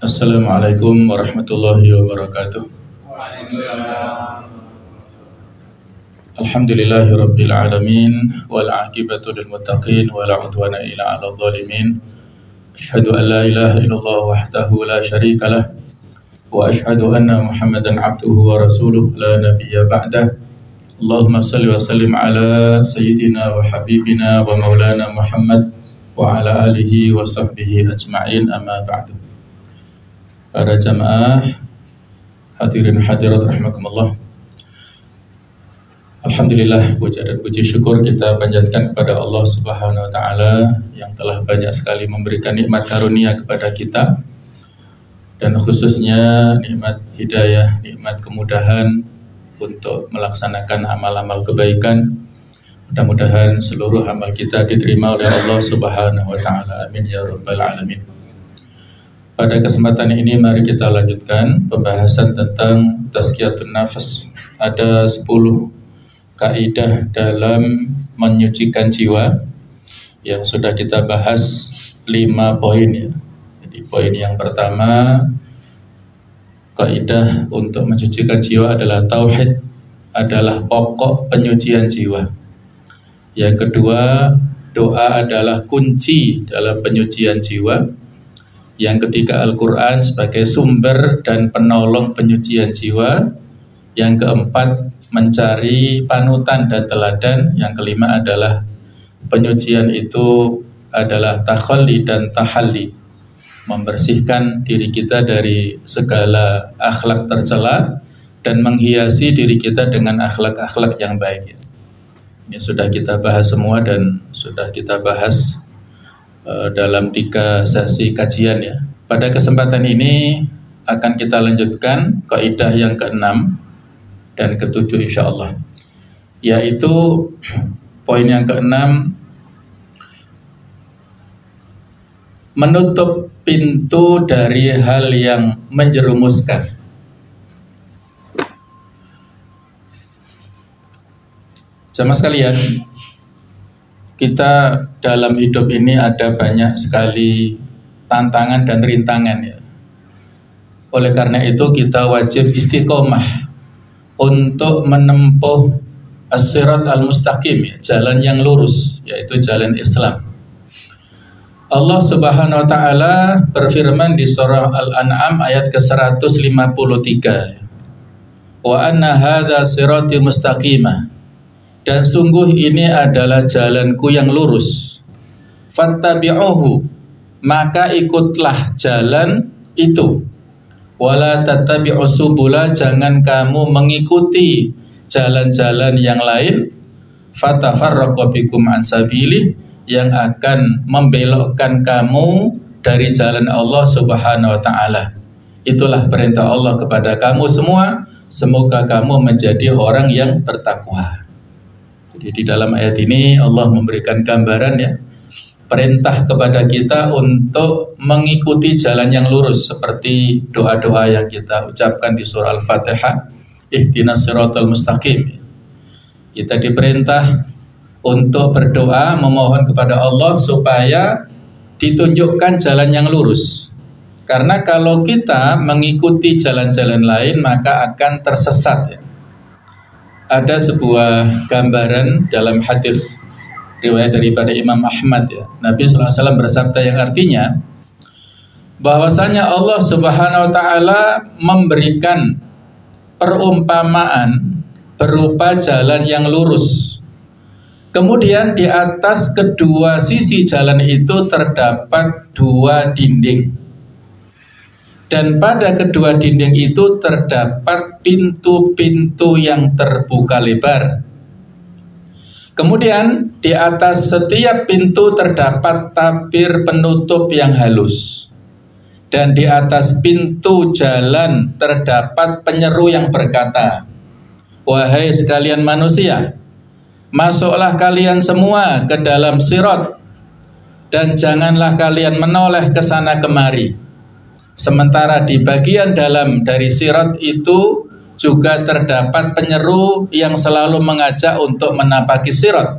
Assalamualaikum warahmatullahi wabarakatuh. Alhamdulillahirabbil alamin wal aqibatu lil muttaqin wala udwana illa 'alal zalimin. Asyhadu an la ilaha illallah wahdahu la syarikalah wa asyhadu anna Muhammadan 'abduhu wa rasuluh la nabiyya ba'dah. Allahumma shalli wa sallim ala sayyidina wa habibina wa maulana Muhammad wa ala alihi wa sahbihi ajma'in, amma ba'du. Para jamaah hadirin hadirat rahimakumullah. Alhamdulillah, puja dan puji syukur kita panjatkan kepada Allah Subhanahu wa taala yang telah banyak sekali memberikan nikmat karunia kepada kita, dan khususnya nikmat hidayah, nikmat kemudahan untuk melaksanakan amal-amal kebaikan. Mudah-mudahan seluruh amal kita diterima oleh Allah Subhanahu wa taala. Amin ya rabbal alamin. Pada kesempatan ini mari kita lanjutkan pembahasan tentang tazkiyatun nafas. Ada 10 kaidah dalam menyucikan jiwa yang sudah kita bahas 5 poin ya. Jadi poin yang pertama, kaidah untuk mensucikan jiwa adalah tauhid, adalah pokok penyucian jiwa. Yang kedua, doa adalah kunci dalam penyucian jiwa. Yang ketiga, Al-Quran sebagai sumber dan penolong penyucian jiwa. Yang keempat, mencari panutan dan teladan. Yang kelima adalah penyucian itu adalah takhalli dan tahalli, membersihkan diri kita dari segala akhlak tercela dan menghiasi diri kita dengan akhlak-akhlak yang baik. Ini sudah kita bahas semua dan sudah kita bahas dalam 3 sesi kajian ya. Pada kesempatan ini akan kita lanjutkan kaidah yang ke-6 dan ke-7 insyaallah, yaitu poin yang ke-6, menutup pintu dari hal yang menjerumuskan. Jamaah sekalian, kita dalam hidup ini ada banyak sekali tantangan dan rintangan ya. Oleh karena itu kita wajib istiqomah untuk menempuh as-sirat al-mustaqim ya, jalan yang lurus, yaitu jalan Islam. Allah Subhanahu wa taala berfirman di surah Al-An'am ayat ke-153 ya. Wa anna hadza sirati mustaqimah, dan sungguh ini adalah jalanku yang lurus. Fattabi'uhu, maka ikutlah jalan itu. Wala tattabi'u subula, jangan kamu mengikuti jalan-jalan yang lain. Fatafarraqu bikum an sabilih, yang akan membelokkan kamu dari jalan Allah Subhanahu wa taala. Itulah perintah Allah kepada kamu semua, semoga kamu menjadi orang yang bertakwa. Jadi di dalam ayat ini Allah memberikan gambaran ya, perintah kepada kita untuk mengikuti jalan yang lurus seperti doa-doa yang kita ucapkan di surah Al-Fatihah, ihdinas siratal mustaqim. Kita diperintah untuk berdoa memohon kepada Allah supaya ditunjukkan jalan yang lurus. Karena kalau kita mengikuti jalan-jalan lain maka akan tersesat ya. Ada sebuah gambaran dalam hadis riwayat daripada Imam Ahmad ya. Nabi SAW bersabda yang artinya bahwasanya Allah Subhanahu wa taala memberikan perumpamaan berupa jalan yang lurus. Kemudian di atas kedua sisi jalan itu terdapat 2 dinding. Dan pada kedua dinding itu terdapat pintu-pintu yang terbuka lebar. Kemudian di atas setiap pintu terdapat tabir penutup yang halus. Dan di atas pintu jalan terdapat penyeru yang berkata, wahai sekalian manusia, masuklah kalian semua ke dalam sirat, dan janganlah kalian menoleh ke sana kemari. Sementara di bagian dalam dari sirat itu juga terdapat penyeru yang selalu mengajak untuk menapaki sirat.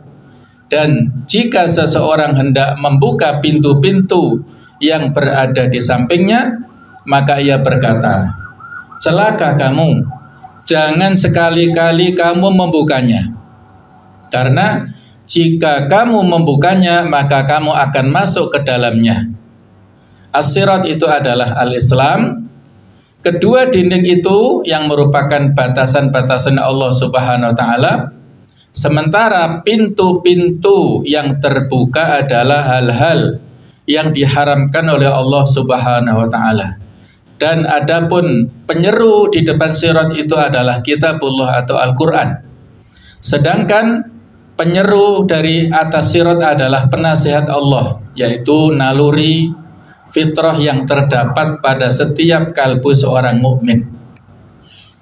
Dan jika seseorang hendak membuka pintu-pintu yang berada di sampingnya, Maka ia berkata, celaka kamu, jangan sekali-kali kamu membukanya. Karena jika kamu membukanya, maka kamu akan masuk ke dalamnya. As-sirat itu adalah al-Islam. Kedua dinding itu yang merupakan batasan-batasan Allah Subhanahu wa taala. Sementara pintu-pintu yang terbuka adalah hal-hal yang diharamkan oleh Allah Subhanahu wa taala. Dan adapun penyeru di depan sirat itu adalah kitabullah atau Al-Qur'an. Sedangkan penyeru dari atas sirat adalah penasihat Allah, yaitu naluri fitrah yang terdapat pada setiap kalbu seorang mukmin.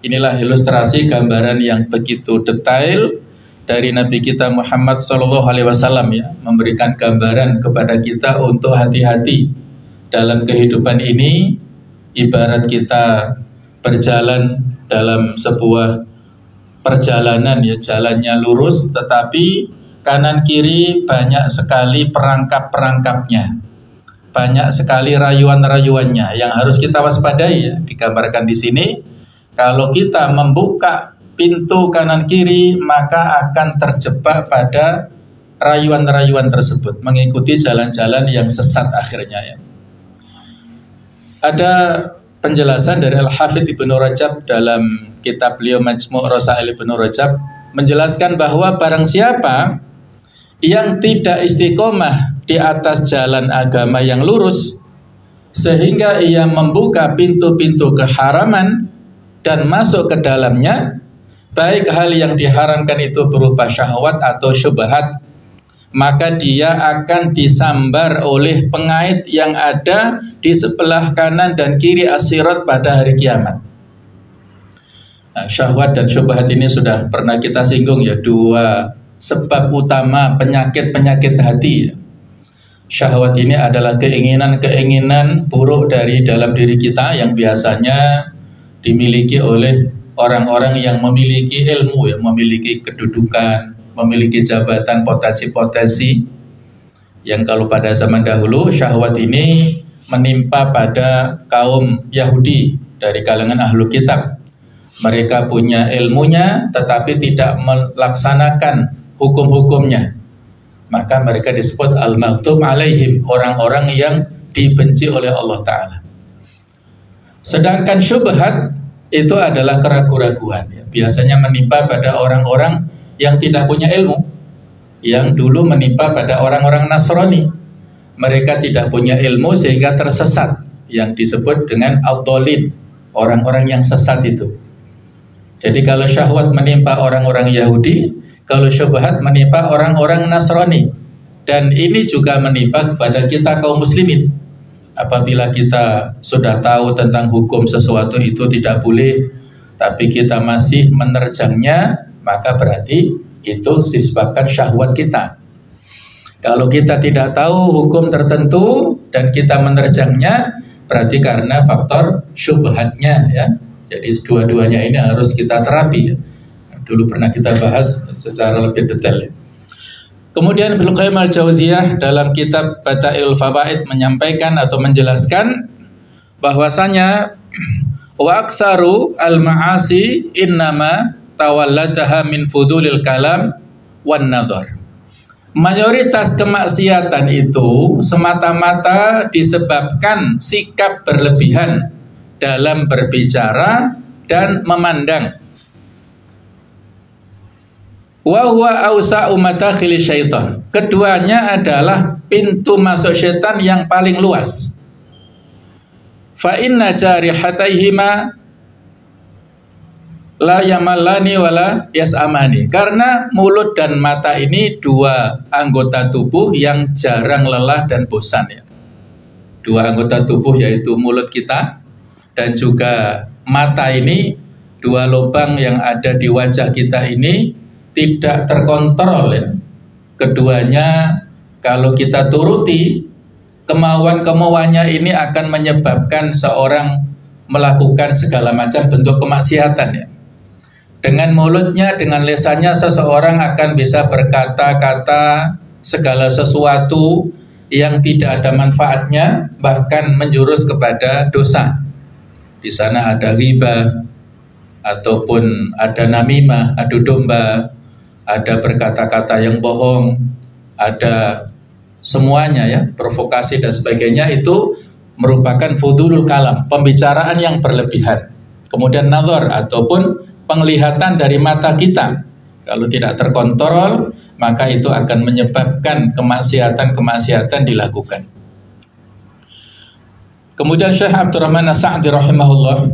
Inilah ilustrasi gambaran yang begitu detail dari Nabi kita Muhammad SAW ya, memberikan gambaran kepada kita untuk hati-hati dalam kehidupan ini. Ibarat kita berjalan dalam sebuah perjalanan ya, jalannya lurus tetapi kanan kiri banyak sekali perangkap-perangkapnya. Banyak sekali rayuan-rayuannya yang harus kita waspadai ya. Digambarkan di sini, kalau kita membuka pintu kanan kiri maka akan terjebak pada rayuan-rayuan tersebut, mengikuti jalan-jalan yang sesat akhirnya ya. Ada penjelasan dari Al-Hafidz Ibnu Rajab dalam kitab beliau Majmu' Rasail Ibnu Rajab, menjelaskan bahwa barang siapa yang tidak istiqomah di atas jalan agama yang lurus sehingga ia membuka pintu-pintu keharaman dan masuk ke dalamnya, baik hal yang diharamkan itu berupa syahwat atau syubhat, maka dia akan disambar oleh pengait yang ada di sebelah kanan dan kiri as-sirat pada hari kiamat. Nah, syahwat dan syubhat ini sudah pernah kita singgung ya, dua sebab utama penyakit-penyakit hati. Syahwat ini adalah keinginan-keinginan buruk dari dalam diri kita yang biasanya dimiliki oleh orang-orang yang memiliki ilmu, yang memiliki kedudukan, memiliki jabatan, potensi-potensi. Yang kalau pada zaman dahulu syahwat ini menimpa pada kaum Yahudi dari kalangan ahlu kitab. Mereka punya ilmunya tetapi tidak melaksanakan hukum-hukumnya, maka mereka disebut al-maghdub alaihim, orang-orang yang dibenci oleh Allah Ta'ala. Sedangkan syubhat itu adalah keraguan-raguan ya. Biasanya menimpa pada orang-orang yang tidak punya ilmu, yang dulu menimpa pada orang-orang Nasrani. Mereka tidak punya ilmu sehingga tersesat, yang disebut dengan ad-dhalin, orang-orang yang sesat itu. Jadi kalau syahwat menimpa orang-orang Yahudi, kalau syubhat menimpa orang-orang Nasrani. Dan ini juga menimpa kepada kita kaum muslimin. Apabila kita sudah tahu tentang hukum sesuatu itu tidak boleh, tapi kita masih menerjangnya, maka berarti itu disebabkan syahwat kita. Kalau kita tidak tahu hukum tertentu dan kita menerjangnya, berarti karena faktor syubhatnya ya. Jadi dua-duanya ini harus kita terapi ya. Dulu pernah kita bahas secara lebih detail ya. Kemudian Ibnu Qayyim al-Jauziyah dalam kitab Bada'iul Fawaid menyampaikan atau menjelaskan bahwasanya wa aktsaru al-ma'asi innama tawalladaha min fudulil kalam wan nadhar. Mayoritas kemaksiatan itu semata-mata disebabkan sikap berlebihan dalam berbicara dan memandang. Wa huwa awsa'u madakhili syaitan. Keduanya adalah pintu masuk syaitan yang paling luas. Fa inna jarihataihima la yamallani wala yas'amani. Karena mulut dan mata ini dua anggota tubuh yang jarang lelah dan bosan ya. Dua anggota tubuh yaitu mulut kita dan juga mata ini, dua lubang yang ada di wajah kita ini tidak terkontrol ya. Keduanya kalau kita turuti, kemauan-kemauannya ini akan menyebabkan seorang melakukan segala macam bentuk kemaksiatan ya. Dengan mulutnya, dengan lisannya seseorang akan bisa berkata-kata segala sesuatu yang tidak ada manfaatnya, bahkan menjurus kepada dosa. di sana ada ghibah, ataupun ada namimah, adu domba, ada berkata-kata yang bohong, ada semuanya ya, provokasi dan sebagainya, itu merupakan fudulul kalam, pembicaraan yang berlebihan. Kemudian nazar ataupun penglihatan dari mata kita, kalau tidak terkontrol maka itu akan menyebabkan kemaksiatan dilakukan. Kemudian Syekh Abdurrahman As-Sa'di rahimahullah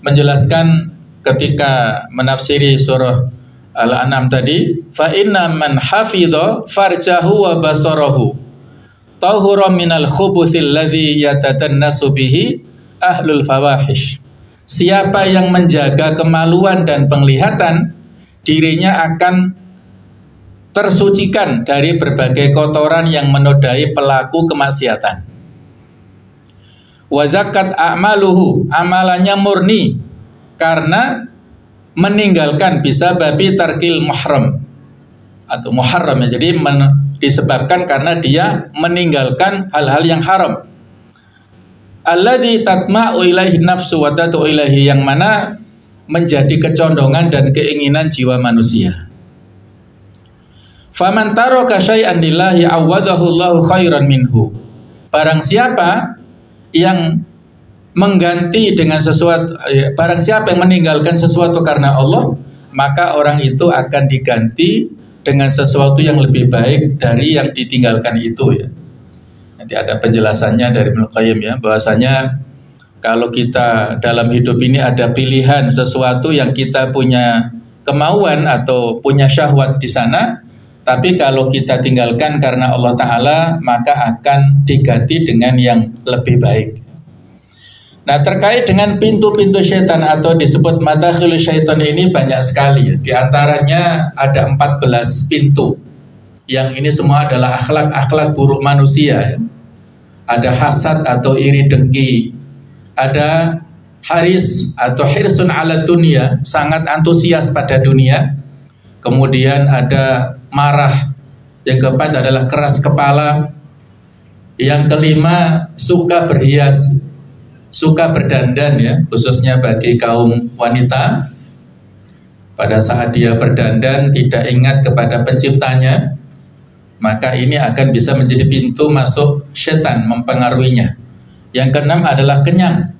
menjelaskan ketika menafsiri surah Al-An'am tadi, fa inna man hafidha farjahu wa basarahu tahura minal khubutsil ladzi yatatannasu bihi ahlul fawahish. Siapa yang menjaga kemaluan dan penglihatan, dirinya akan tersucikan dari berbagai kotoran yang menodai pelaku kemaksiatan. Wa zakat a'maluhu, amalannya murni karena meninggalkan bisa babi tarkil muhram atau muharram ya. Jadi disebabkan karena dia meninggalkan hal-hal yang haram. Alladzi tatma'u ilaihi nafsu wa tatu ilaihi, yang mana menjadi kecondongan dan keinginan jiwa manusia. Faman taraka syai'an lillahi awadahu Allahu khairan minhu. Barang siapa yang mengganti dengan sesuatu, barang siapa yang meninggalkan sesuatu karena Allah, maka orang itu akan diganti dengan sesuatu yang lebih baik dari yang ditinggalkan itu ya. Nanti ada penjelasannya dari Ibnu Qayyim ya, bahwasanya kalau kita dalam hidup ini ada pilihan sesuatu yang kita punya kemauan atau punya syahwat di sana, tapi kalau kita tinggalkan karena Allah Ta'ala, maka akan diganti dengan yang lebih baik. Nah, terkait dengan pintu-pintu syaitan atau disebut madakhil syaitan ini banyak sekali. Di antaranya ada 14 pintu. Yang ini semua adalah akhlak-akhlak buruk manusia. Ada hasad atau iri dengki. Ada haris atau hirsun ala dunia, sangat antusias pada dunia. Kemudian ada marah. Yang keempat adalah keras kepala. Yang kelima, suka berhias, suka berdandan ya, khususnya bagi kaum wanita. Pada saat dia berdandan tidak ingat kepada penciptanya, maka ini akan bisa menjadi pintu masuk setan, mempengaruhinya. Yang keenam adalah kenyang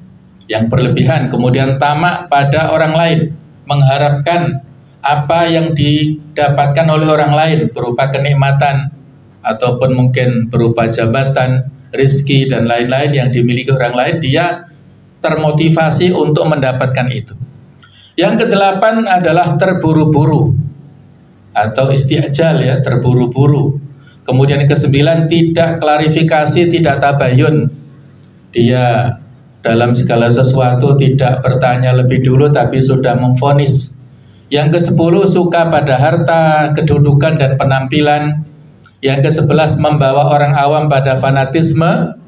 yang berlebihan, kemudian tamak pada orang lain, mengharapkan apa yang didapatkan oleh orang lain berupa kenikmatan ataupun mungkin berupa jabatan, rizki dan lain-lain yang dimiliki orang lain, dia termotivasi untuk mendapatkan itu. Yang kedelapan adalah terburu-buru atau isti'jal ya, terburu-buru. Kemudian yang kesembilan tidak klarifikasi, tidak tabayun. Dia dalam segala sesuatu tidak bertanya lebih dulu tapi sudah memvonis. Yang ke-10 suka pada harta, kedudukan dan penampilan. Yang ke-11 membawa orang awam pada fanatisme.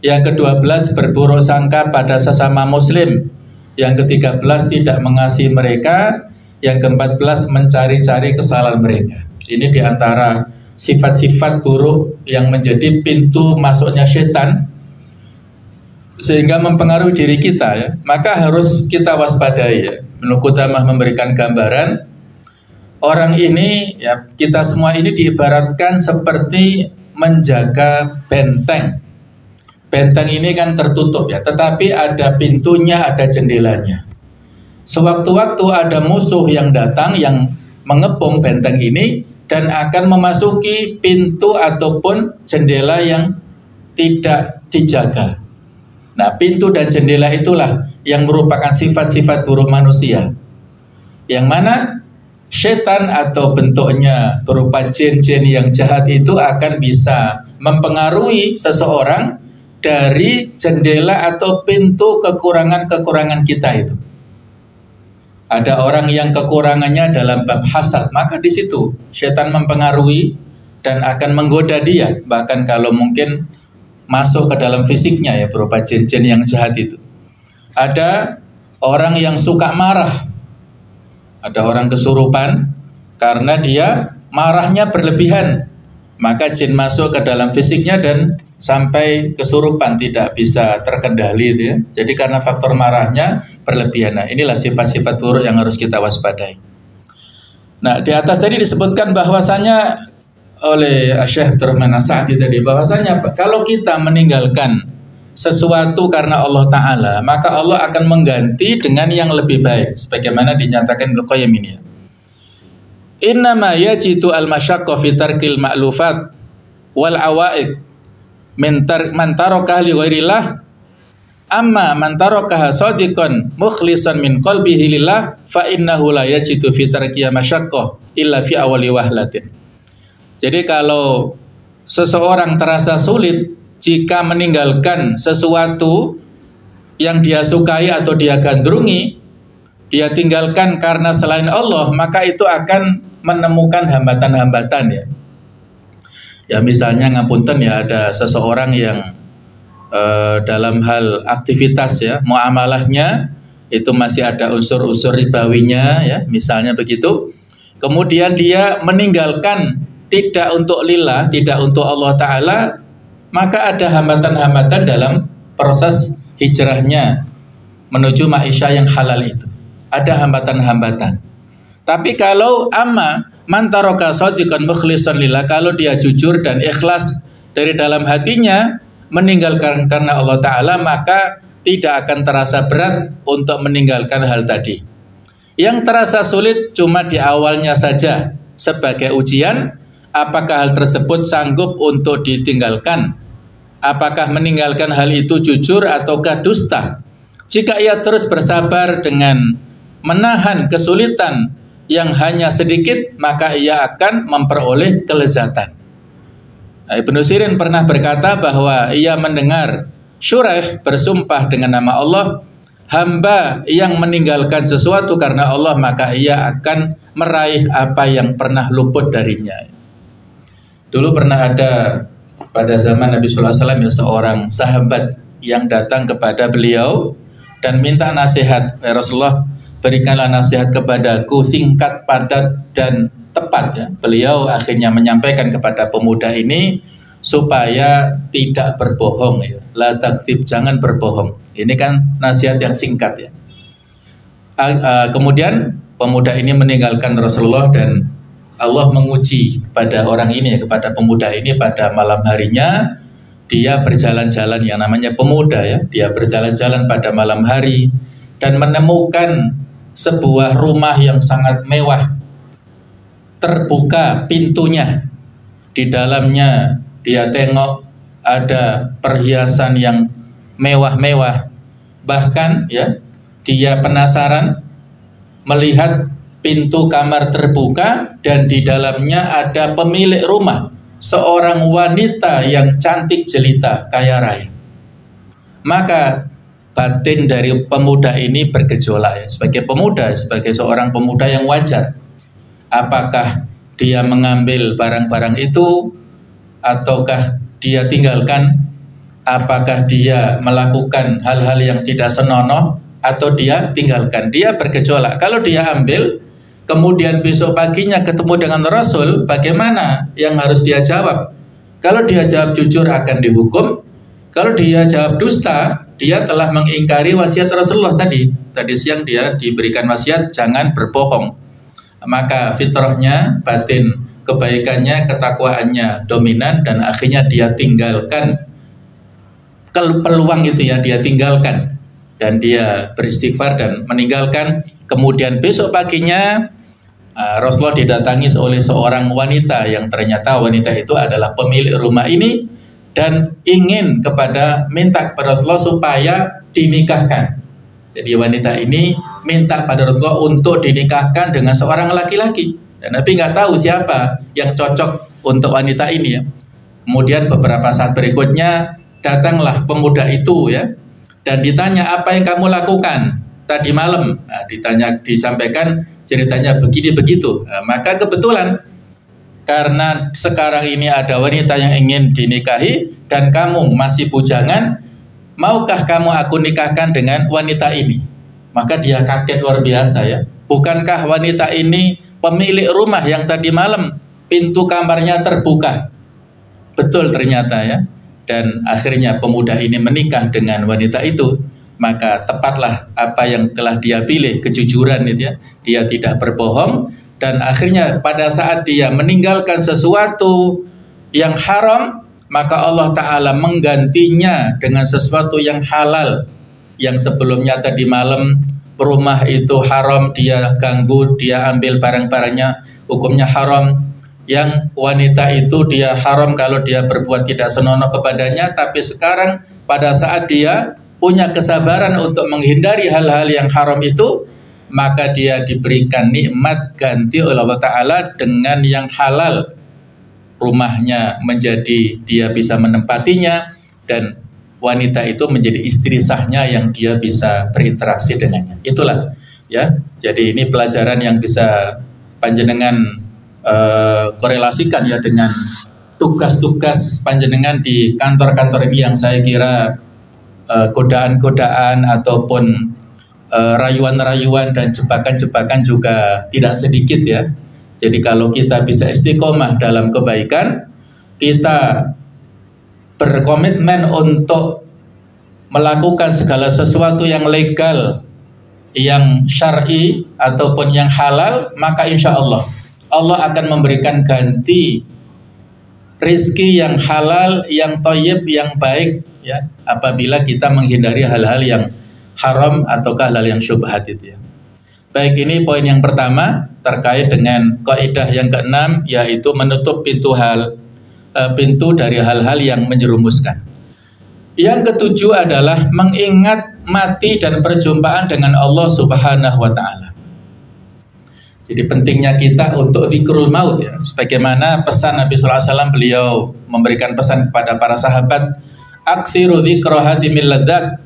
Yang ke-12 berburuk sangka pada sesama muslim. Yang ke-13 tidak mengasihi mereka. Yang ke-14 mencari-cari kesalahan mereka. Ini diantara sifat-sifat buruk yang menjadi pintu masuknya setan, sehingga mempengaruhi diri kita ya. Maka harus kita waspadai ya. Ibnu Qudamah memberikan gambaran, orang ini ya, kita semua ini diibaratkan seperti menjaga benteng. Benteng ini kan tertutup ya, tetapi ada pintunya, ada jendelanya. Sewaktu-waktu ada musuh yang datang yang mengepung benteng ini dan akan memasuki pintu ataupun jendela yang tidak dijaga. Nah, pintu dan jendela itulah yang merupakan sifat-sifat buruk manusia, yang mana setan atau bentuknya berupa jin-jin yang jahat itu akan bisa mempengaruhi seseorang dari jendela atau pintu kekurangan-kekurangan kita itu. Ada orang yang kekurangannya dalam bab hasad, maka di situ setan mempengaruhi dan akan menggoda dia, bahkan kalau mungkin masuk ke dalam fisiknya ya, berupa jin-jin yang jahat itu. Ada orang yang suka marah, ada orang kesurupan karena dia marahnya berlebihan, maka jin masuk ke dalam fisiknya dan sampai kesurupan, tidak bisa terkendali itu ya. Jadi karena faktor marahnya berlebihan. Nah, inilah sifat-sifat buruk yang harus kita waspadai. Nah, di atas tadi disebutkan bahwasanya oleh Syekh Abdurrahman As-Sa'di tadi, bahwasanya kalau kita meninggalkan sesuatu karena Allah Ta'ala, maka Allah akan mengganti dengan yang lebih baik, sebagaimana dinyatakan Ibnu Qayyim ini. Innama yajitu al-masyaqqa fi tarkil ma'lufat wal awaiq man tarakaha li ghairillah, amma man tarakaha shadiqan mukhlishan min qalbihi lillah fa innahu la yajitu fi tarkiya masyaqqah illa fi awali wahlatin. Jadi kalau seseorang terasa sulit jika meninggalkan sesuatu yang dia sukai atau dia gandrungi, dia tinggalkan karena selain Allah, maka itu akan menemukan hambatan-hambatan ya. Ya misalnya ngapunten ya, ada seseorang yang dalam hal aktivitas ya, muamalahnya itu masih ada unsur-unsur ribawinya ya, misalnya begitu. Kemudian dia meninggalkan tidak untuk lillah, tidak untuk Allah Ta'ala, maka ada hambatan-hambatan dalam proses hijrahnya menuju maisha yang halal itu. Ada hambatan-hambatan. Tapi kalau amma man taraka shadiqan mukhlishan lillah, kalau dia jujur dan ikhlas dari dalam hatinya meninggalkan karena Allah Ta'ala, maka tidak akan terasa berat untuk meninggalkan hal tadi. Yang terasa sulit cuma di awalnya saja sebagai ujian, apakah hal tersebut sanggup untuk ditinggalkan, apakah meninggalkan hal itu jujur ataukah dusta. Jika ia terus bersabar dengan menahan kesulitan yang hanya sedikit, maka ia akan memperoleh kelezatan. Ibnu Sirin pernah berkata bahwa ia mendengar Syuraih bersumpah dengan nama Allah, hamba yang meninggalkan sesuatu karena Allah, maka ia akan meraih apa yang pernah luput darinya. Dulu pernah ada pada zaman Nabi Sallallahu Alaihi Wasallam ya, seorang sahabat yang datang kepada beliau dan minta nasihat. Ya Rasulullah, berikanlah nasihat kepadaku, singkat, padat, dan tepat ya. Beliau akhirnya menyampaikan kepada pemuda ini supaya tidak berbohong ya. La takdzib, jangan berbohong. Ini kan nasihat yang singkat ya. Kemudian pemuda ini meninggalkan Rasulullah dan Allah menguji kepada orang ini, kepada pemuda ini pada malam harinya. Dia berjalan-jalan, yang namanya pemuda ya. Dia berjalan-jalan pada malam hari dan menemukan sebuah rumah yang sangat mewah, terbuka pintunya. Di dalamnya dia tengok ada perhiasan yang mewah-mewah. Bahkan ya, dia penasaran melihat pintu kamar terbuka dan di dalamnya ada pemilik rumah, seorang wanita yang cantik jelita, kaya raya. Maka batin dari pemuda ini bergejolak ya. Sebagai pemuda, sebagai seorang pemuda yang wajar, apakah dia mengambil barang-barang itu ataukah dia tinggalkan? Apakah dia melakukan hal-hal yang tidak senonoh atau dia tinggalkan? Dia bergejolak. Kalau dia ambil, kemudian besok paginya ketemu dengan Rasul, bagaimana yang harus dia jawab? Kalau dia jawab jujur akan dihukum. Kalau dia jawab dusta, dia telah mengingkari wasiat Rasulullah tadi. Tadi siang dia diberikan wasiat jangan berbohong. Maka fitrahnya, batin kebaikannya, ketakwaannya dominan dan akhirnya dia tinggalkan peluang itu ya, dia tinggalkan dan dia beristighfar dan meninggalkan. Kemudian besok paginya Rasulullah didatangi oleh seorang wanita yang ternyata wanita itu adalah pemilik rumah ini dan ingin minta kepada Rasulullah supaya dinikahkan. Jadi wanita ini minta pada Rasulullah untuk dinikahkan dengan seorang laki-laki dan Nabi nggak tahu siapa yang cocok untuk wanita ini ya. Kemudian beberapa saat berikutnya datanglah pemuda itu ya dan ditanya, apa yang kamu lakukan tadi malam? Nah, disampaikan ceritanya begini begitu. Nah, maka kebetulan karena sekarang ini ada wanita yang ingin dinikahi dan kamu masih bujangan, maukah kamu aku nikahkan dengan wanita ini? Maka dia kaget luar biasa ya. Bukankah wanita ini pemilik rumah yang tadi malam pintu kamarnya terbuka? betul ternyata ya, dan akhirnya pemuda ini menikah dengan wanita itu, maka tepatlah apa yang telah dia pilih, kejujuran itu ya, dia tidak berbohong, dan akhirnya pada saat dia meninggalkan sesuatu yang haram, maka Allah Ta'ala menggantinya dengan sesuatu yang halal. Yang sebelumnya tadi malam rumah itu haram, dia ganggu, dia ambil barang-barangnya, hukumnya haram. Yang wanita itu dia haram kalau dia berbuat tidak senonoh kepadanya, tapi sekarang pada saat dia punya kesabaran untuk menghindari hal-hal yang haram itu, maka dia diberikan nikmat ganti oleh Allah Ta'ala dengan yang halal. Rumahnya menjadi dia bisa menempatinya, dan wanita itu menjadi istri sahnya yang dia bisa berinteraksi dengannya. Itulah ya. Jadi ini pelajaran yang bisa panjenengan korelasikan ya dengan tugas-tugas panjenengan di kantor-kantor ini, yang saya kira godaan-godaan ataupun rayuan-rayuan dan jebakan-jebakan juga tidak sedikit ya. Jadi kalau kita bisa istiqomah dalam kebaikan, kita berkomitmen untuk melakukan segala sesuatu yang legal, yang syar'i ataupun yang halal, maka insya Allah akan memberikan ganti rizki yang halal, yang thayyib, yang baik ya, apabila kita menghindari hal-hal yang haram ataukah hal yang syubhat itu ya. Baik, ini poin yang pertama terkait dengan kaidah yang keenam, yaitu menutup pintu dari hal-hal yang menjerumuskan. Yang ketujuh adalah mengingat mati dan perjumpaan dengan Allah Subhanahu wa Ta'ala. Jadi pentingnya kita untuk zikrul maut ya, sebagaimana pesan Nabi sallallahu alaihi wasallam, beliau memberikan pesan kepada para sahabat, aktsiru dzikra hadimil ladzat,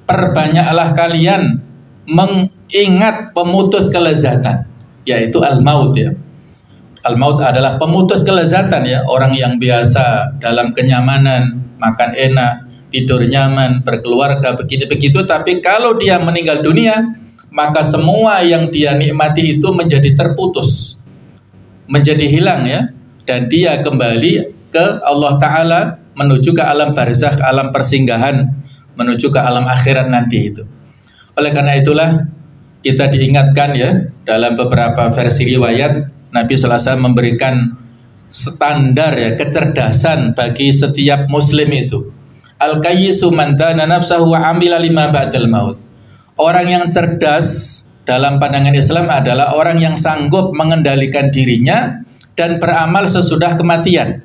perbanyaklah kalian mengingat pemutus kelezatan, yaitu al-maut ya. Al-maut adalah pemutus kelezatan ya. Orang yang biasa dalam kenyamanan, makan enak, tidur nyaman, berkeluarga begitu-begitu, tapi kalau dia meninggal dunia, maka semua yang dia nikmati itu menjadi terputus, menjadi hilang ya, dan dia kembali ke Allah Ta'ala, menuju ke alam barzakh, alam persinggahan, menuju ke alam akhirat nanti itu. Oleh karena itulah kita diingatkan ya, dalam beberapa versi riwayat Nabi sallallahu alaihi wasallam memberikan standar ya, kecerdasan bagi setiap muslim itu. Al-qayyisu man dana nafsahu wa amila lima ba'dal maut. Orang yang cerdas dalam pandangan Islam adalah orang yang sanggup mengendalikan dirinya dan beramal sesudah kematian.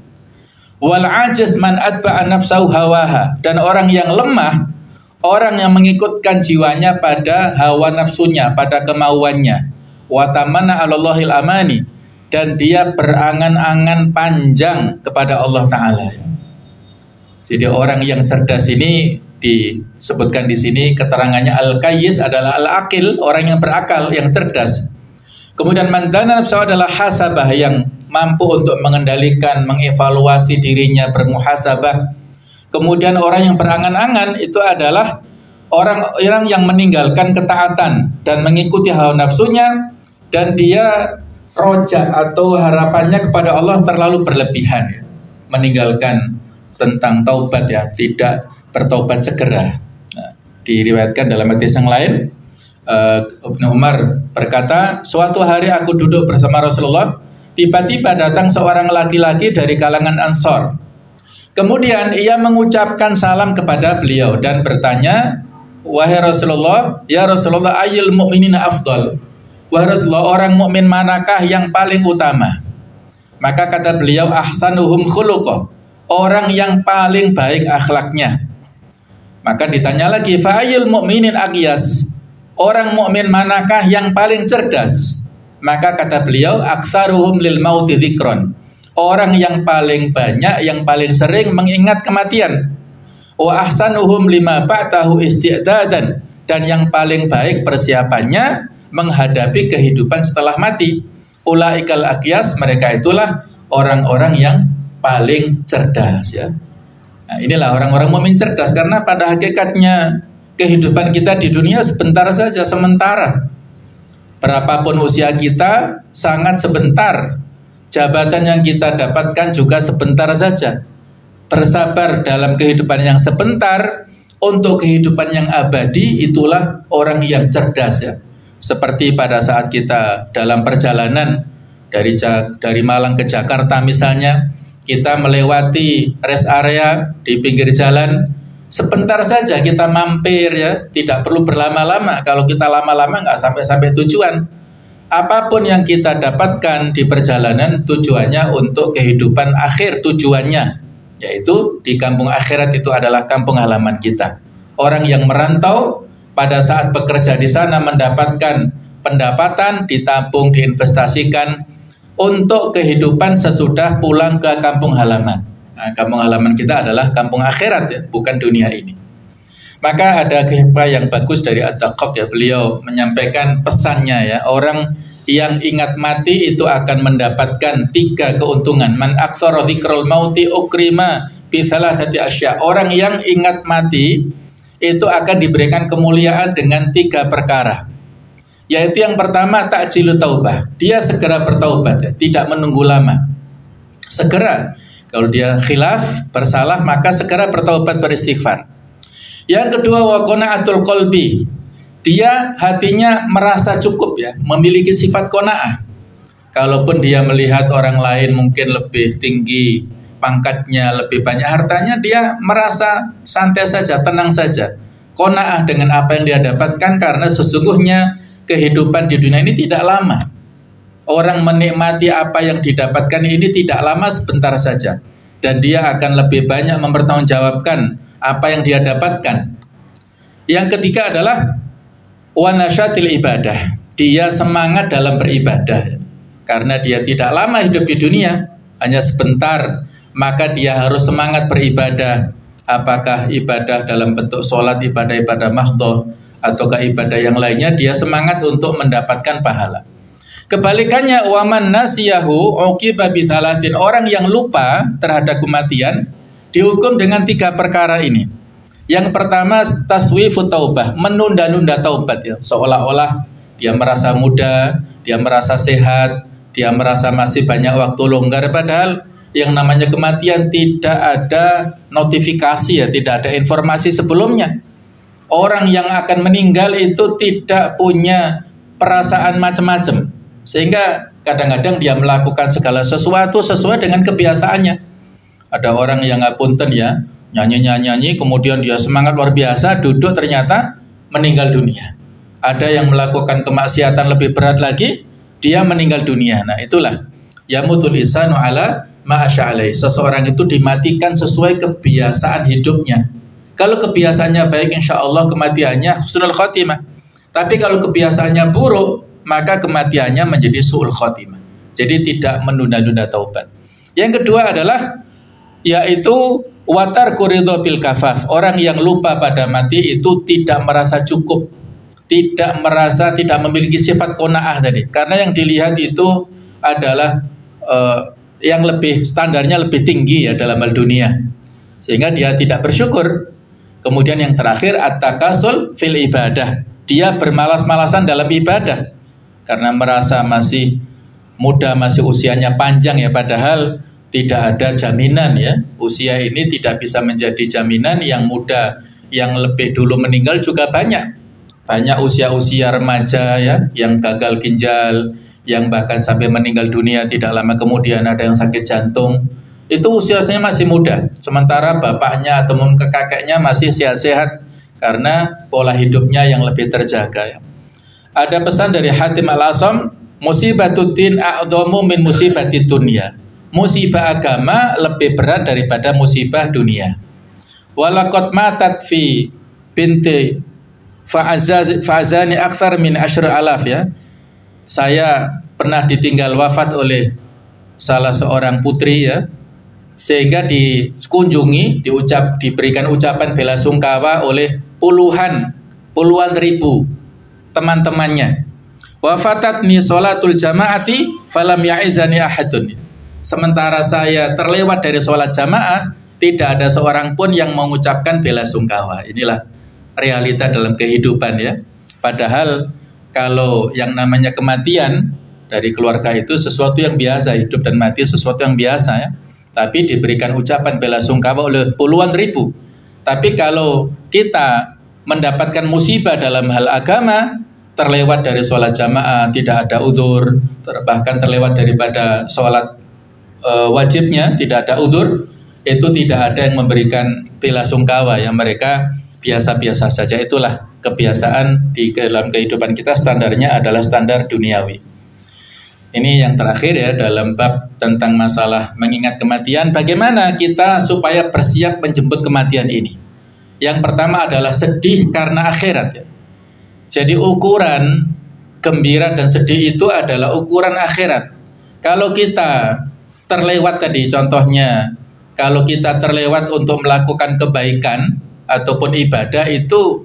Wal ajiz man atba'a nafsahu hawaha. Dan orang yang lemah, orang yang mengikutkan jiwanya pada hawa nafsunya, pada kemauannya. Wa tamanna 'alallahil amani, dan dia berangan-angan panjang kepada Allah Ta'ala. Jadi orang yang cerdas ini disebutkan di sini keterangannya, al-qayyis adalah al-aqil, orang yang berakal, yang cerdas. Kemudian mandana nafsu adalah hasabah, yang mampu untuk mengendalikan, mengevaluasi dirinya, bermuhasabah. Kemudian orang yang berangan-angan itu adalah orang yang meninggalkan ketaatan dan mengikuti hawa nafsunya, dan dia roja atau harapannya kepada Allah terlalu berlebihan ya. Meninggalkan tentang taubat ya, tidak bertobat segera. Nah, diriwayatkan dalam hadis yang lain, Ibnu Umar berkata, suatu hari aku duduk bersama Rasulullah, tiba-tiba datang seorang laki-laki dari kalangan Ansor. Kemudian ia mengucapkan salam kepada beliau dan bertanya, wahai Rasulullah, ya Rasulullah, ayyul mu'minina afdal? Wahai Rasulullah, orang mukmin manakah yang paling utama? Maka kata beliau, ahsanuhum khuluqah, orang yang paling baik akhlaknya. Maka ditanya lagi, fa ayyul mu'minin aqyas? Orang mukmin manakah yang paling cerdas? Maka kata beliau, aktsaruhum lil mauti dzikron, orang yang paling banyak, yang paling sering mengingat kematian. Wa ahsanuhum lima ba'dahu isti'dadan, dan yang paling baik persiapannya menghadapi kehidupan setelah mati. Ulaikal aqyas, mereka itulah orang-orang yang paling cerdas ya. Nah, inilah orang-orang mukmin cerdas, karena pada hakikatnya kehidupan kita di dunia sebentar saja, sementara. Berapapun usia kita sangat sebentar. Jabatan yang kita dapatkan juga sebentar saja. bersabar dalam kehidupan yang sebentar untuk kehidupan yang abadi, itulah orang yang cerdas ya. Seperti pada saat kita dalam perjalanan dari Malang ke Jakarta misalnya, kita melewati rest area di pinggir jalan, sebentar saja kita mampir ya, tidak perlu berlama-lama. Kalau kita lama-lama nggak sampai tujuan. Apapun yang kita dapatkan di perjalanan tujuannya untuk kehidupan akhir tujuannya, yaitu di kampung akhirat, itu adalah kampung halaman kita. Orang yang merantau pada saat bekerja di sana mendapatkan pendapatan, ditabung, diinvestasikan untuk kehidupan sesudah pulang ke kampung halaman. Nah, kampung halaman kita adalah kampung akhirat ya, bukan dunia ini. Maka ada kisah yang bagus dari Ad-Daqqaq ya, beliau menyampaikan pesannya ya, orang yang ingat mati itu akan mendapatkan 3 keuntungan. Man aktsara dzikrul mauti ukrima bi thalathati asya. Orang yang ingat mati itu akan diberikan kemuliaan dengan 3 perkara. Yaitu yang pertama ta'jilu taubah. Dia segera bertaubat ya, tidak menunggu lama. Segera. Kalau dia khilaf, bersalah, maka segera bertaubat, beristighfar. Yang kedua wa qana'atul qalbi. Dia hatinya merasa cukup ya, memiliki sifat qanaah. Kalaupun dia melihat orang lain mungkin lebih tinggi pangkatnya, lebih banyak hartanya, dia merasa santai saja, tenang saja. Qanaah dengan apa yang dia dapatkan, karena sesungguhnya kehidupan di dunia ini tidak lama. Orang menikmati apa yang didapatkan ini tidak lama, sebentar saja. Dan dia akan lebih banyak mempertanggungjawabkan apa yang dia dapatkan. Yang ketiga adalah wanasyatil ibadah. Dia semangat dalam beribadah. Karena dia tidak lama hidup di dunia, hanya sebentar, maka dia harus semangat beribadah. Apakah ibadah dalam bentuk sholat, ibadah-ibadah mahdhah, ataukah ibadah yang lainnya, dia semangat untuk mendapatkan pahala. Kebalikannya, waman nasiyahu uqiba bi thalathin. Orang yang lupa terhadap kematian dihukum dengan 3 perkara ini. Yang pertama taswifut taubah, menunda-nunda taubat ya. Seolah-olah dia merasa muda, dia merasa sehat, dia merasa masih banyak waktu longgar, padahal yang namanya kematian tidak ada notifikasi ya, tidak ada informasi sebelumnya. Orang yang akan meninggal itu tidak punya perasaan macam-macam, sehingga kadang-kadang dia melakukan segala sesuatu sesuai dengan kebiasaannya. Ada orang yang ngapunten ya, nyanyi-nyanyi, kemudian dia semangat luar biasa, duduk ternyata meninggal dunia. Ada yang melakukan kemaksiatan lebih berat lagi, dia meninggal dunia. Nah itulah yamutul insanu ala ma'asya'alai. Seseorang itu dimatikan sesuai kebiasaan hidupnya. Kalau kebiasaannya baik, insya Allah kematiannya husnul khotimah. Tapi kalau kebiasaannya buruk, maka kematiannya menjadi su'ul khotimah. Jadi tidak menunda-nunda taubat. Yang kedua adalah yaitu watar kuridho bil kafaf. Orang yang lupa pada mati itu tidak merasa cukup, tidak memiliki sifat qanaah tadi. Karena yang dilihat itu adalah yang lebih standarnya lebih tinggi ya dalam hal dunia, sehingga dia tidak bersyukur. Kemudian yang terakhir at-takasul fil ibadah. Dia bermalas-malasan dalam ibadah karena merasa masih muda, masih usianya panjang ya, padahal tidak ada jaminan ya. Usia ini tidak bisa menjadi jaminan. Yang muda yang lebih dulu meninggal juga banyak. Banyak usia-usia remaja ya yang gagal ginjal, yang bahkan sampai meninggal dunia tidak lama kemudian. Ada yang sakit jantung. Itu usianya masih muda. Sementara bapaknya atau mungkin kakeknya masih sehat-sehat karena pola hidupnya yang lebih terjaga ya. Ada pesan dari Hatim Al-Asam, musibatuddin a'dhamu min musibatid dunya. Musibah agama lebih berat daripada musibah dunia. Walaqad matat fi binti fa'azani aktsar min 10,000 ya. Saya pernah ditinggal wafat oleh salah seorang putri ya, sehingga dikunjungi, diberikan ucapan bela sungkawa oleh puluhan ribu teman-temannya. Wafatatni sholatul jamaati falam ya'izani ahadun. Sementara saya terlewat dari sholat jamaah, tidak ada seorang pun yang mengucapkan bela sungkawa. Inilah realita dalam kehidupan ya. Padahal kalau yang namanya kematian dari keluarga itu sesuatu yang biasa, hidup dan mati sesuatu yang biasa ya. tapi diberikan ucapan bela sungkawa oleh puluhan ribu. Tapi kalau kita mendapatkan musibah dalam hal agama, terlewat dari sholat jamaah, tidak ada udzur, bahkan terlewat daripada sholat wajibnya, tidak ada udzur, itu tidak ada yang memberikan bela sungkawa, yang mereka biasa-biasa saja. Itulah kebiasaan di dalam kehidupan kita, standarnya adalah standar duniawi. Ini yang terakhir ya, dalam bab tentang masalah mengingat kematian, bagaimana kita supaya bersiap menjemput kematian ini. Yang pertama adalah sedih karena akhirat ya. Jadi ukuran gembira dan sedih itu adalah ukuran akhirat. Kalau kita terlewat tadi contohnya, kalau kita terlewat untuk melakukan kebaikan ataupun ibadah, itu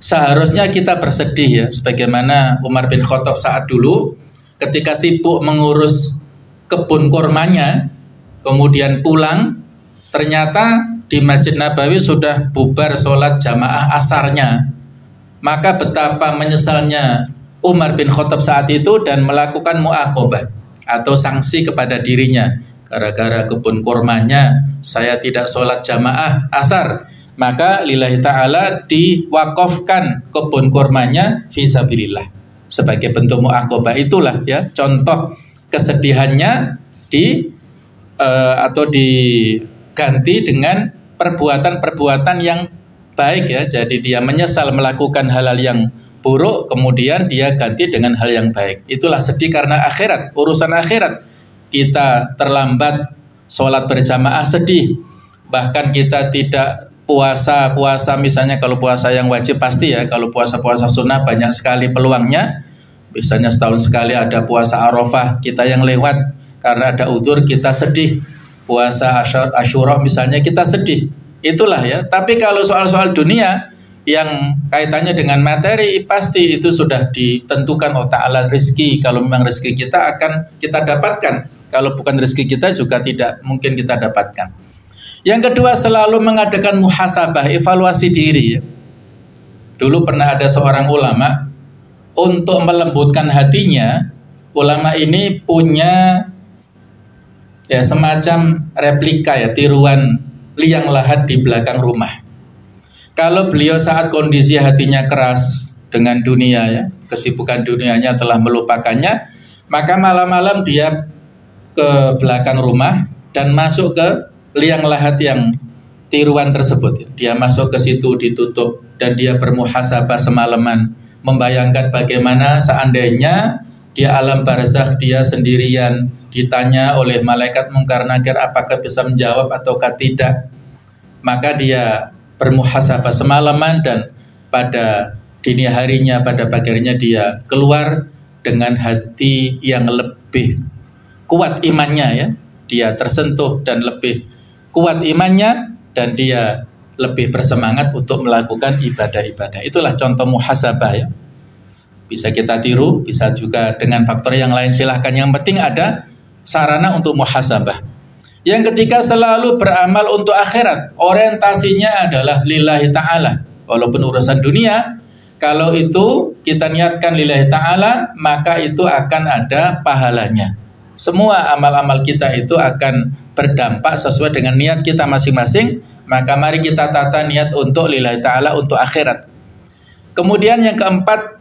seharusnya kita bersedih ya. Sebagaimana Umar bin Khattab saat dulu ketika sibuk mengurus kebun kurmanya, kemudian pulang, ternyata di Masjid Nabawi sudah bubar sholat jamaah asarnya. Maka betapa menyesalnya Umar bin Khattab saat itu dan melakukan mu'aqobah atau sanksi kepada dirinya. Gara-gara kebun kurmanya saya tidak sholat jamaah asar, maka lillahi ta'ala diwakafkan kebun kurmanya fisabilillah sebagai bentuk mu'aqobah. Itulah ya contoh kesedihannya atau diganti dengan perbuatan-perbuatan yang baik ya. Jadi dia menyesal melakukan hal-hal yang buruk, kemudian dia ganti dengan hal yang baik. Itulah sedih karena akhirat, urusan akhirat. Kita terlambat sholat berjamaah sedih, bahkan kita tidak puasa misalnya, kalau puasa yang wajib pasti ya, kalau puasa sunnah banyak sekali peluangnya. Biasanya setahun sekali ada puasa Arafah, kita yang lewat karena ada udzur kita sedih. Puasa Asyura misalnya kita sedih. Itulah ya. Tapi kalau soal-soal dunia yang kaitannya dengan materi, pasti itu sudah ditentukan oleh Ta'ala rizki. Kalau memang rizki kita akan kita dapatkan, kalau bukan rizki kita juga tidak mungkin kita dapatkan. Yang kedua, selalu mengadakan muhasabah, evaluasi diri. Dulu pernah ada seorang ulama, untuk melembutkan hatinya, ulama ini punya ya semacam replika ya, tiruan liang lahat di belakang rumah. Kalau beliau saat kondisi hatinya keras dengan dunia ya, kesibukan dunianya telah melupakannya, maka malam-malam dia ke belakang rumah dan masuk ke liang lahat yang tiruan tersebut. Dia masuk ke situ, ditutup, dan dia bermuhasabah semalaman, membayangkan bagaimana seandainya di alam barzakh dia sendirian, ditanya oleh malaikat mungkar nakir apakah bisa menjawab ataukah tidak. Maka dia bermuhasabah semalaman, dan pada dini harinya, pada pagi harinya dia keluar dengan hati yang lebih kuat imannya ya. Dia tersentuh dan lebih kuat imannya, dan dia lebih bersemangat untuk melakukan ibadah-ibadah. Itulah contoh muhasabah ya. Bisa kita tiru, bisa juga dengan faktor yang lain, silahkan. Yang penting ada sarana untuk muhasabah. Yang ketiga, selalu beramal untuk akhirat. Orientasinya adalah lillahi ta'ala. Walaupun urusan dunia, kalau itu kita niatkan lillahi ta'ala, maka itu akan ada pahalanya. Semua amal-amal kita itu akan berdampak sesuai dengan niat kita masing-masing. Maka mari kita tata niat untuk lillahi ta'ala, untuk akhirat. Kemudian yang keempat,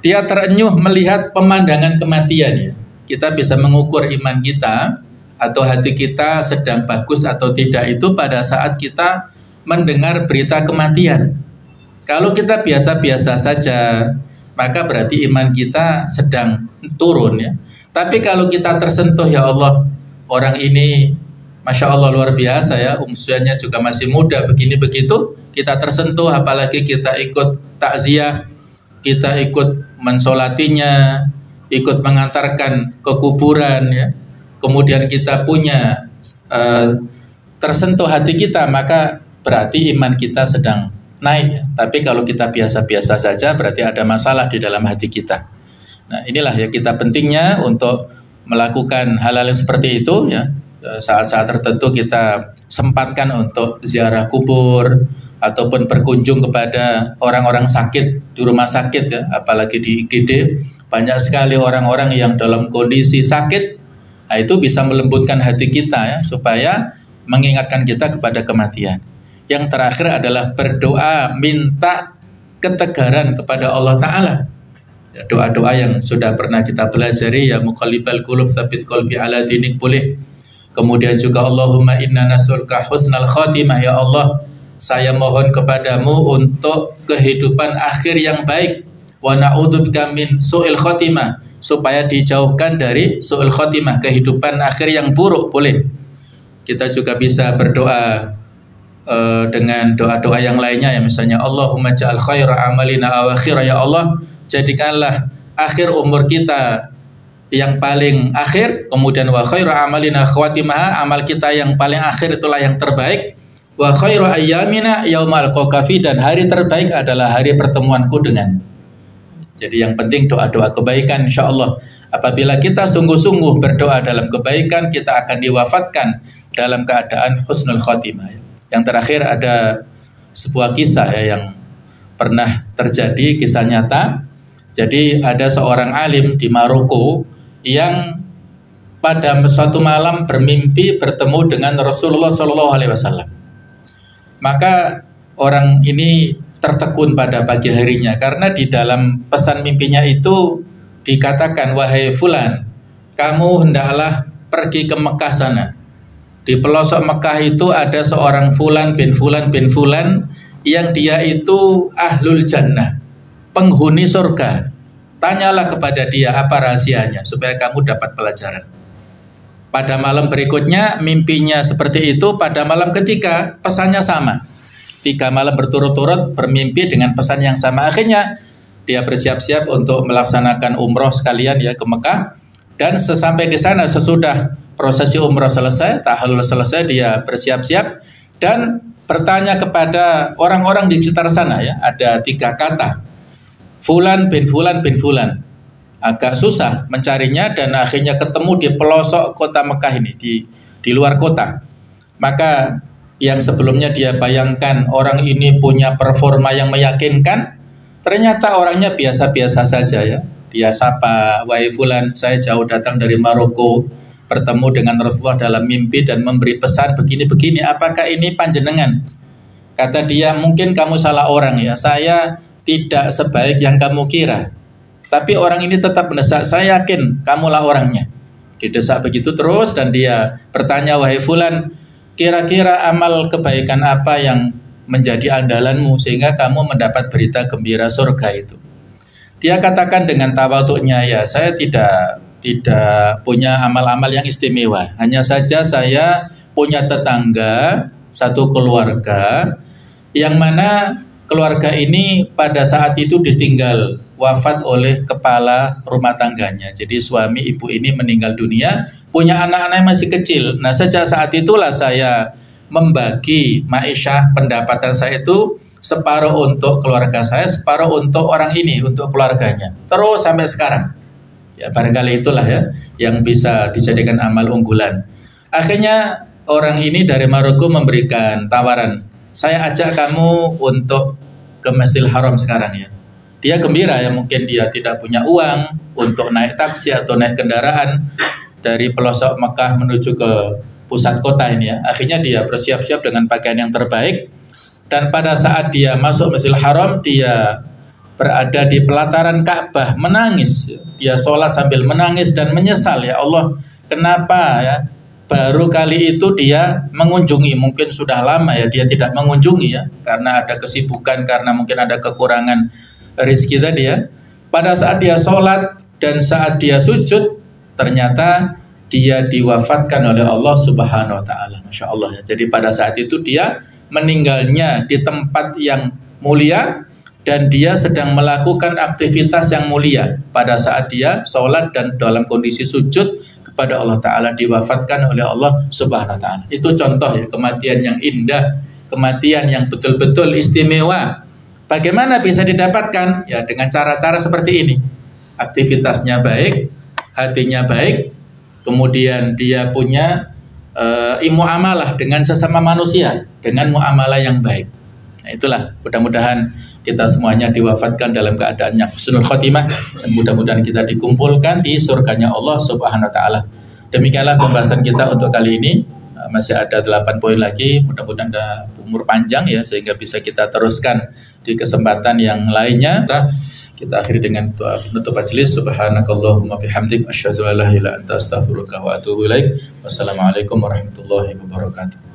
dia terenyuh melihat pemandangan kematian ya. Kita bisa mengukur iman kita atau hati kita sedang bagus atau tidak itu pada saat kita mendengar berita kematian. Kalau kita biasa-biasa saja, maka berarti iman kita sedang turun ya. Tapi kalau kita tersentuh, ya Allah, orang ini Masya Allah luar biasa ya, usianya juga masih muda begini begitu, kita tersentuh, apalagi kita ikut takziah, kita ikut mensolatinya, ikut mengantarkan ke kuburan ya, kemudian kita punya tersentuh hati kita, maka berarti iman kita sedang naik ya. Tapi kalau kita biasa-biasa saja, berarti ada masalah di dalam hati kita. Nah inilah ya kita pentingnya untuk melakukan hal-hal yang seperti itu ya. Saat-saat tertentu kita sempatkan untuk ziarah kubur ataupun berkunjung kepada orang-orang sakit di rumah sakit ya, apalagi di IGD banyak sekali orang-orang yang dalam kondisi sakit, Nah, itu bisa melembutkan hati kita ya, supaya mengingatkan kita kepada kematian. Yang terakhir adalah berdoa minta ketegaran kepada Allah Ta'ala. Ya, doa-doa yang sudah pernah kita pelajari, ya muqallibal qulub tsabit qalbi ala dinik boleh. Kemudian juga Allahumma inna nas'aluka husnal khatimah, ya Allah saya mohon kepadamu untuk kehidupan akhir yang baik, wa na'udzubika min su'il khatimah, supaya dijauhkan dari su'il khatimah, kehidupan akhir yang buruk. Boleh. Kita juga bisa berdoa dengan doa-doa yang lainnya, ya misalnya Allahumma ja'al khaira amalina awakhira, ya Allah jadikanlah akhir umur kita yang paling akhir, kemudian wa khairu amalina khawatimah, amal kita yang paling akhir itulah yang terbaik, wa khairu ayyamina yaumal qakafi, dan hari terbaik adalah hari pertemuanku dengan. Jadi yang penting doa-doa kebaikan, insyaallah apabila kita sungguh-sungguh berdoa dalam kebaikan, kita akan diwafatkan dalam keadaan husnul khatimah. Yang terakhir ada sebuah kisah ya, yang pernah terjadi, kisah nyata. Jadi ada seorang alim di Maroko yang pada suatu malam bermimpi bertemu dengan Rasulullah SAW. Maka orang ini tertekun pada pagi harinya, karena di dalam pesan mimpinya itu dikatakan, wahai fulan, kamu hendaklah pergi ke Mekah sana. Di pelosok Mekah itu ada seorang fulan bin fulan bin fulan yang dia itu ahlul jannah, penghuni surga. Tanyalah kepada dia apa rahasianya supaya kamu dapat pelajaran. Pada malam berikutnya mimpinya seperti itu, pada malam ketiga pesannya sama. 3 malam berturut-turut bermimpi dengan pesan yang sama. Akhirnya dia bersiap-siap untuk melaksanakan umroh sekalian ya ke Mekah. Dan sesampai di sana, sesudah prosesi umroh selesai, tahallul selesai, dia bersiap-siap dan bertanya kepada orang-orang di sekitar sana ya. Ada 3 kata, fulan bin fulan bin fulan. Agak susah mencarinya dan akhirnya ketemu di pelosok kota Mekah ini, di luar kota. Maka yang sebelumnya dia bayangkan orang ini punya performa yang meyakinkan, ternyata orangnya biasa-biasa saja ya. Dia sapa, wahai fulan, saya jauh datang dari Maroko, bertemu dengan Rasulullah dalam mimpi dan memberi pesan begini-begini, apakah ini panjenengan? Kata dia, mungkin kamu salah orang ya, saya tidak sebaik yang kamu kira. Tapi orang ini tetap mendesak, saya yakin kamulah orangnya. Didesak begitu terus dan dia bertanya, wahai fulan, kira-kira amal kebaikan apa yang menjadi andalanmu sehingga kamu mendapat berita gembira surga itu? Dia katakan dengan tawaduknya, ya saya tidak punya amal-amal yang istimewa. Hanya saja saya punya tetangga, satu keluarga, yang mana keluarga ini pada saat itu ditinggal wafat oleh kepala rumah tangganya. Jadi suami ibu ini meninggal dunia, punya anak-anak yang masih kecil. Nah sejak saat itulah saya membagi ma'isyah, pendapatan saya itu separuh untuk keluarga saya, separuh untuk orang ini, untuk keluarganya. Terus sampai sekarang. Ya barangkali itulah ya yang bisa dijadikan amal unggulan. Akhirnya orang ini dari Maroko memberikan tawaran, saya ajak kamu untuk ke Masjidil Haram sekarang ya. Dia gembira ya, mungkin dia tidak punya uang untuk naik taksi atau naik kendaraan dari pelosok Mekah menuju ke pusat kota ini ya. Akhirnya dia bersiap-siap dengan pakaian yang terbaik, dan pada saat dia masuk Masjidil Haram, dia berada di pelataran Ka'bah menangis. Dia sholat sambil menangis dan menyesal, ya Allah, kenapa ya baru kali itu dia mengunjungi, mungkin sudah lama ya dia tidak mengunjungi ya, karena ada kesibukan, karena mungkin ada kekurangan rezeki tadi ya. Pada saat dia sholat dan saat dia sujud, ternyata dia diwafatkan oleh Allah Subhanahu wa Ta'ala. Masya Allah ya. Jadi pada saat itu dia meninggalnya di tempat yang mulia dan dia sedang melakukan aktivitas yang mulia pada saat dia sholat dan dalam kondisi sujud kepada Allah Ta'ala, diwafatkan oleh Allah Subhanahu wa Ta'ala. Itu contoh ya, kematian yang indah, kematian yang betul-betul istimewa. Bagaimana bisa didapatkan? Ya dengan cara-cara seperti ini. Aktivitasnya baik, hatinya baik, kemudian dia punya muamalah dengan sesama manusia, dengan muamalah yang baik. Nah itulah, mudah-mudahan kita semuanya diwafatkan dalam keadaan yang husnul khotimah, dan mudah-mudahan kita dikumpulkan di surganya Allah Subhanahu wa Ta'ala. Demikianlah pembahasan kita untuk kali ini. Masih ada 8 poin lagi, mudah-mudahan ada umur panjang ya, sehingga bisa kita teruskan di kesempatan yang lainnya. Kita akhiri dengan doa penutup majelis. Subhanakallahumma bihamdik asyhadu an la ilaha illa anta astaghfiruka wa atubu ilaik. Wassalamualaikum warahmatullahi wabarakatuh.